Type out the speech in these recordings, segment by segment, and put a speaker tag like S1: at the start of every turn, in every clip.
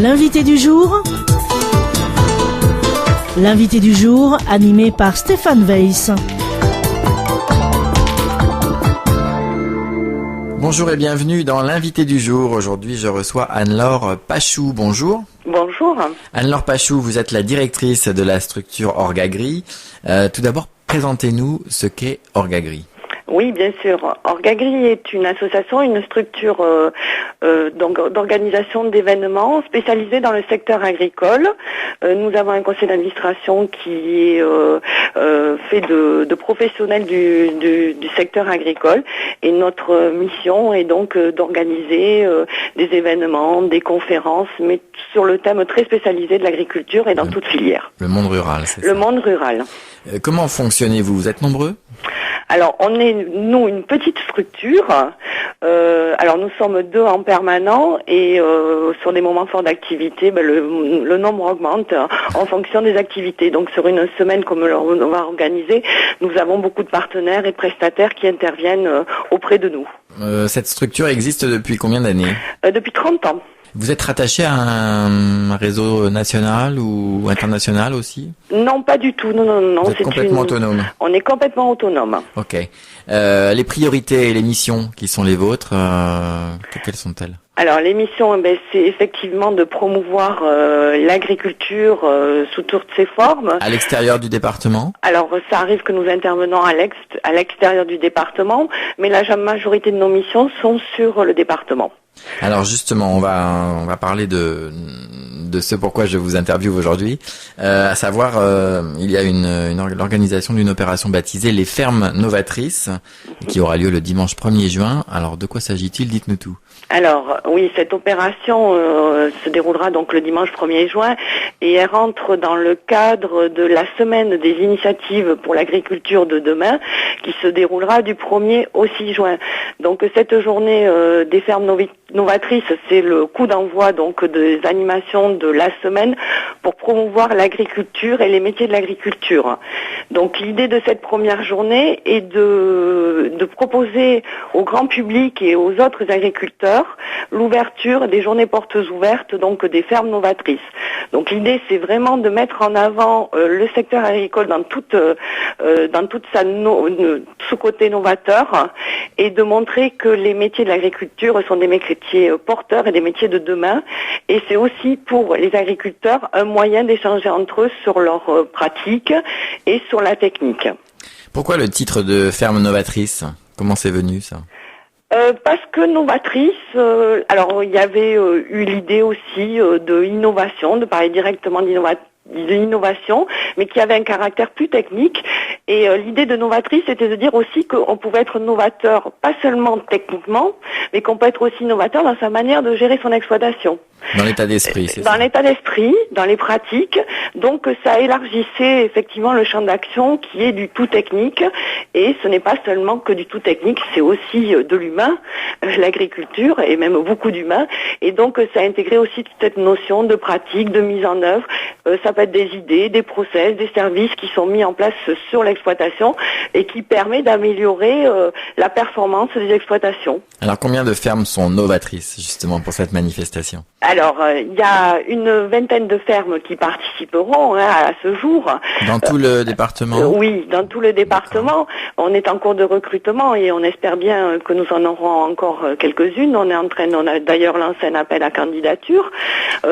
S1: L'invité du jour. L'invité du jour, animé par Stéphane Weiss.
S2: Bonjour et bienvenue dans l'invité du jour. Aujourd'hui, je reçois Anne-Laure Pachou. Bonjour.
S3: Bonjour.
S2: Anne-Laure Pachou, vous êtes la directrice de la structure Orgagri. Tout d'abord, présentez-nous ce qu'est Orgagri.
S3: Oui, bien sûr. Orgagri est une association, une structure d'organisation d'événements spécialisée dans le secteur agricole. Nous avons un conseil d'administration qui est fait de professionnels du secteur agricole et notre mission est donc d'organiser des événements, des conférences, mais sur le thème très spécialisé de l'agriculture et dans toute filière.
S2: Le monde rural, c'est ça.
S3: Le monde rural.
S2: Comment fonctionnez-vous ? Vous êtes nombreux ?
S3: Alors, on est, nous, une petite structure. Alors, nous sommes 2 en permanent et sur des moments forts d'activité, le nombre augmente en fonction des activités. Donc, sur une semaine comme on va organiser, nous avons beaucoup de partenaires et prestataires qui interviennent auprès de nous.
S2: Cette structure existe depuis combien d'années ?
S3: Depuis 30 ans.
S2: Vous êtes rattaché à un réseau national ou international aussi ?
S3: Non, pas du tout. Non.
S2: Vous êtes complètement autonome ?
S3: On est complètement autonome.
S2: Ok. Les priorités et les missions qui sont les vôtres, quelles sont-elles ?
S3: Alors les missions, c'est effectivement de promouvoir l'agriculture sous toutes ses formes.
S2: À l'extérieur du département ? Alors
S3: ça arrive que nous intervenons à l'extérieur du département, mais la majorité de nos missions sont sur le département.
S2: Alors justement, on va parler de ce pourquoi je vous interviewe aujourd'hui, à savoir il y a l'organisation d'une opération baptisée les Fermes Novatrices qui aura lieu le dimanche 1er juin. Alors de quoi s'agit-il ? Dites-nous tout.
S3: Alors oui, cette opération se déroulera donc le dimanche 1er juin et elle rentre dans le cadre de la semaine des initiatives pour l'agriculture de demain qui se déroulera du 1er au 6 juin. Donc cette journée des fermes novatrices, c'est le coup d'envoi donc des animations de la semaine pour promouvoir l'agriculture et les métiers de l'agriculture. Donc l'idée de cette première journée est de proposer au grand public et aux autres agriculteurs l'ouverture des journées portes ouvertes, donc des fermes novatrices. Donc l'idée, c'est vraiment de mettre en avant le secteur agricole dans toute ce côté novateur et de montrer que les métiers de l'agriculture sont des métiers porteurs et des métiers de demain. Et c'est aussi pour les agriculteurs un moyen d'échanger entre eux sur leurs pratiques et sur la technique.
S2: Pourquoi le titre de ferme novatrice ? Comment c'est venu ça ?
S3: Parce que novatrice, alors il y avait eu l'idée aussi de innovation, de parler directement d'innovation, mais qui avait un caractère plus technique. Et l'idée de novatrice, c'était de dire aussi qu'on pouvait être novateur, pas seulement techniquement, mais qu'on peut être aussi novateur dans sa manière de gérer son exploitation.
S2: Dans l'état d'esprit, c'est ça ?
S3: Dans l'état d'esprit, dans les pratiques. Donc ça élargissait effectivement le champ d'action qui est du tout technique. Et ce n'est pas seulement que du tout technique, c'est aussi de l'humain, l'agriculture, et même beaucoup d'humains. Et donc ça a intégré aussi toute cette notion de pratique, de mise en œuvre. Ça peut être des idées, des process, des services qui sont mis en place sur l'exploitation et qui permet d'améliorer la performance des exploitations.
S2: Alors combien de fermes sont novatrices justement pour cette manifestation ?
S3: Alors, il y a une vingtaine de fermes qui participeront à ce jour.
S2: Dans tout le département ?
S3: Oui, dans tout le département. On est en cours de recrutement et on espère bien que nous en aurons encore quelques-unes. On a d'ailleurs lancé un appel à candidature.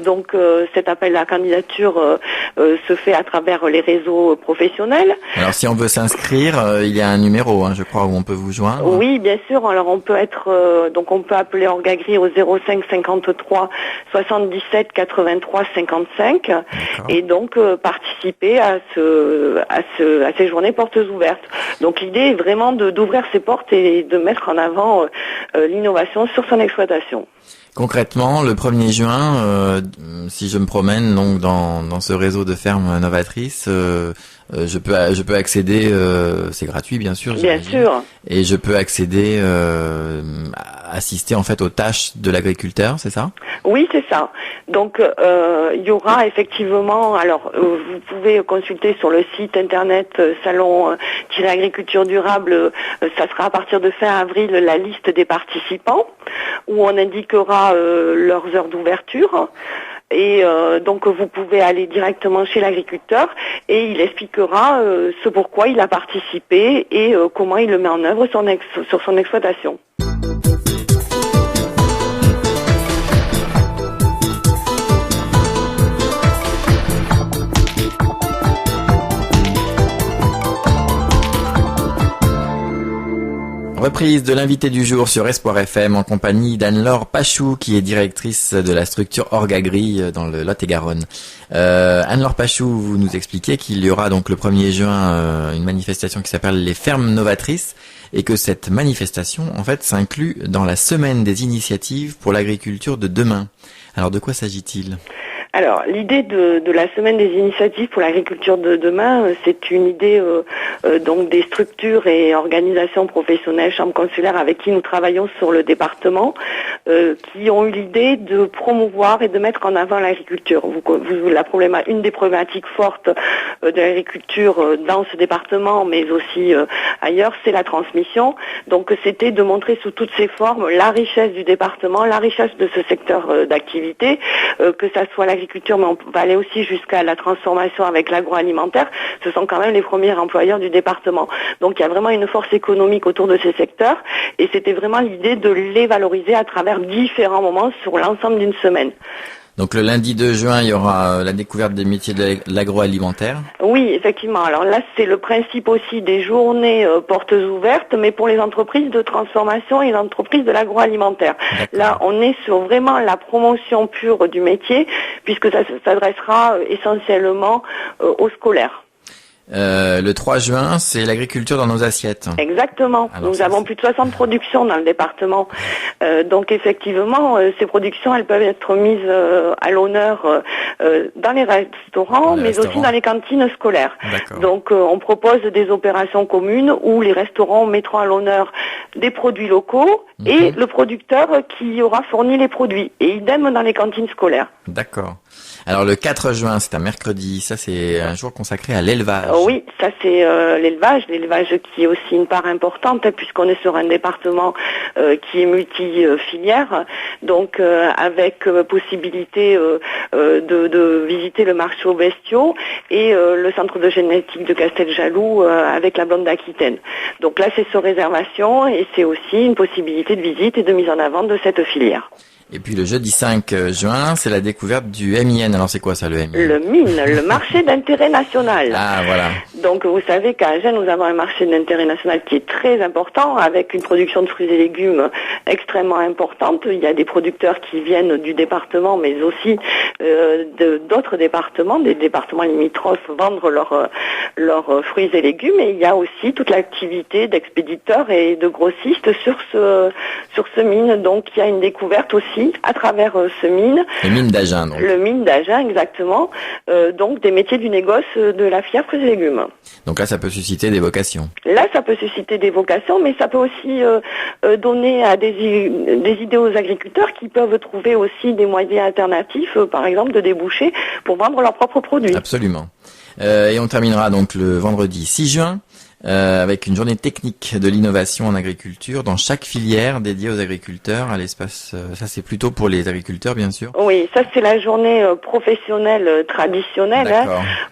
S3: Donc, cet appel à candidature se fait à travers les réseaux professionnels.
S2: Alors, si on veut s'inscrire, il y a un numéro, je crois, où on peut vous joindre.
S3: Oui, bien sûr. Alors, on peut appeler Orgagri au 05 53 77 83 55
S2: D'accord.
S3: Et donc participer à ces journées portes ouvertes. Donc l'idée est vraiment d'ouvrir ses portes et de mettre en avant l'innovation sur son exploitation.
S2: Concrètement, le 1er juin, si je me promène donc dans ce réseau de fermes novatrices, je peux accéder, c'est gratuit bien sûr.
S3: Bien sûr.
S2: Et je peux accéder, assister en fait aux tâches de l'agriculteur, c'est ça ?
S3: Oui, c'est ça. Donc il y aura effectivement, alors vous pouvez consulter sur le site internet salon-agriculture durable, ça sera à partir de fin avril la liste des participants où on indiquera leurs heures d'ouverture. Et donc vous pouvez aller directement chez l'agriculteur et il expliquera ce pourquoi il a participé et comment il le met en œuvre sur son exploitation.
S2: Reprise de l'invité du jour sur Espoir FM en compagnie d'Anne-Laure Pachou qui est directrice de la structure Orgagri dans le Lot-et-Garonne. Anne-Laure Pachou, vous nous expliquez qu'il y aura donc le 1er juin une manifestation qui s'appelle les fermes novatrices et que cette manifestation en fait s'inclut dans la semaine des initiatives pour l'agriculture de demain. Alors de quoi s'agit-il ?
S3: Alors, l'idée de la semaine des initiatives pour l'agriculture de demain, c'est une idée donc des structures et organisations professionnelles, chambres consulaires avec qui nous travaillons sur le département, qui ont eu l'idée de promouvoir et de mettre en avant l'agriculture. Une des problématiques fortes de l'agriculture dans ce département, mais aussi ailleurs, c'est la transmission. Donc, c'était de montrer sous toutes ses formes la richesse du département, la richesse de ce secteur d'activité, que ça soit l'agriculture, mais on va aller aussi jusqu'à la transformation avec l'agroalimentaire. Ce sont quand même les premiers employeurs du département. Donc il y a vraiment une force économique autour de ces secteurs et c'était vraiment l'idée de les valoriser à travers différents moments sur l'ensemble d'une semaine.
S2: Donc le lundi 2 juin, il y aura la découverte des métiers de l'agroalimentaire.
S3: Oui, effectivement. Alors là, c'est le principe aussi des journées portes ouvertes, mais pour les entreprises de transformation et les entreprises de l'agroalimentaire. D'accord. Là, on est sur vraiment la promotion pure du métier, puisque ça s'adressera essentiellement aux scolaires.
S2: Le 3 juin, c'est l'agriculture dans nos assiettes.
S3: Exactement. Alors, nous avons plus de 60 productions dans le département. Donc effectivement, ces productions, elles peuvent être mises à l'honneur dans les restaurants, mais aussi dans les cantines scolaires. D'accord. Donc on propose des opérations communes où les restaurants mettront à l'honneur des produits locaux et le producteur qui aura fourni les produits. Et idem dans les cantines scolaires.
S2: D'accord. Alors le 4 juin, c'est un mercredi, ça c'est un jour consacré à l'élevage.
S3: Oui, ça c'est l'élevage qui est aussi une part importante puisqu'on est sur un département qui est multi-filière, donc avec possibilité de visiter le marché aux bestiaux et le centre de génétique de Casteljaloux avec la blonde d'Aquitaine. Donc là c'est sur réservation et c'est aussi une possibilité de visite et de mise en avant de cette filière.
S2: Et puis le jeudi 5 juin, c'est la découverte du MIN. Alors c'est quoi ça le MIN ?
S3: Le MIN, le marché d'intérêt national.
S2: Ah voilà.
S3: Donc vous savez qu'à Agen, nous avons un marché d'intérêt national qui est très important, avec une production de fruits et légumes extrêmement importante. Il y a des producteurs qui viennent du département, mais aussi d'autres départements, des départements limitrophes, vendre leurs fruits et légumes. Et il y a aussi toute l'activité d'expéditeurs et de grossistes sur ce MIN. Donc il y a une découverte aussi à travers ce MIN.
S2: Le MIN d'Agen, donc.
S3: Le MIN d'Agen, exactement. Donc des métiers du négoce de la filière fruits et légumes.
S2: Donc là, ça peut susciter des vocations.
S3: Là, ça peut susciter des vocations, mais ça peut aussi donner à des idées aux agriculteurs qui peuvent trouver aussi des moyens alternatifs, par exemple de déboucher pour vendre leurs propres produits.
S2: Absolument. Et on terminera donc le vendredi 6 juin. Avec une journée technique de l'innovation en agriculture dans chaque filière dédiée aux agriculteurs à l'espace. Ça c'est plutôt pour les agriculteurs bien sûr.
S3: Oui, ça c'est la journée professionnelle traditionnelle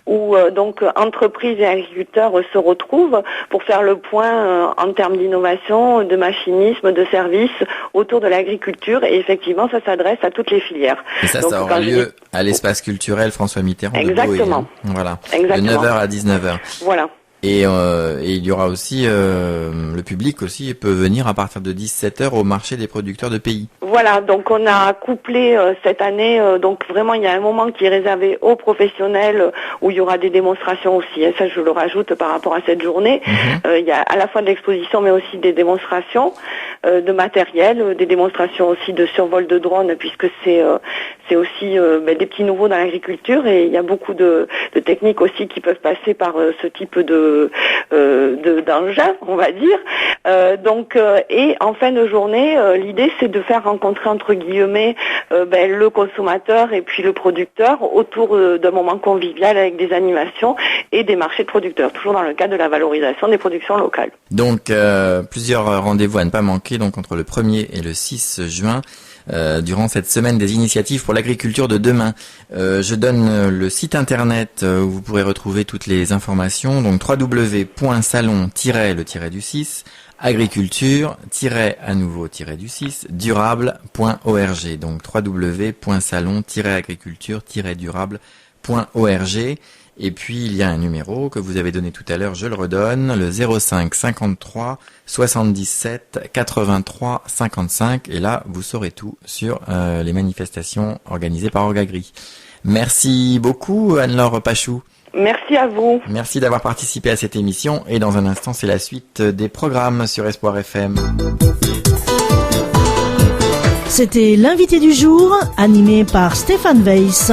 S3: où donc entreprises et agriculteurs se retrouvent pour faire le point en termes d'innovation, de machinisme, de services autour de l'agriculture et effectivement ça s'adresse à toutes les filières.
S2: Et ça, donc, ça aura lieu à l'espace culturel François Mitterrand.
S3: Exactement.
S2: De Boé, Voilà.
S3: Exactement.
S2: De 9h à 19h.
S3: Voilà.
S2: Et il y aura aussi le public aussi peut venir à partir de 17h au marché des producteurs de pays.
S3: Voilà, donc on a couplé cette année, donc vraiment il y a un moment qui est réservé aux professionnels où il y aura des démonstrations aussi. Et ça je le rajoute par rapport à cette journée. Il y a à la fois de l'exposition mais aussi des démonstrations de matériel, des démonstrations aussi de survol de drones puisque c'est aussi des petits nouveaux dans l'agriculture et il y a beaucoup de techniques aussi qui peuvent passer par ce type de d'engins, on va dire. Et en fin de journée, l'idée c'est de faire rencontrer entre guillemets le consommateur et puis le producteur autour d'un moment convivial avec des animations et des marchés de producteurs, toujours dans le cadre de la valorisation des productions locales.
S2: Donc plusieurs rendez-vous à ne pas manquer, donc entre le 1er et le 6 juin. Durant cette semaine des initiatives pour l'agriculture de demain. Je donne le site internet où vous pourrez retrouver toutes les informations, donc www.salon-le-du-6 agriculture-à-nouveau-du-6 durable.org, donc www.salon-agriculture-durable.org. Et puis il y a un numéro que vous avez donné tout à l'heure, je le redonne, le 05 53 77 83 55. Et là, vous saurez tout sur les manifestations organisées par Orgagri. Merci beaucoup Anne-Laure Pachou.
S3: Merci à vous.
S2: Merci d'avoir participé à cette émission. Et dans un instant, c'est la suite des programmes sur Espoir FM.
S1: C'était l'invité du jour, animé par Stéphane Weiss.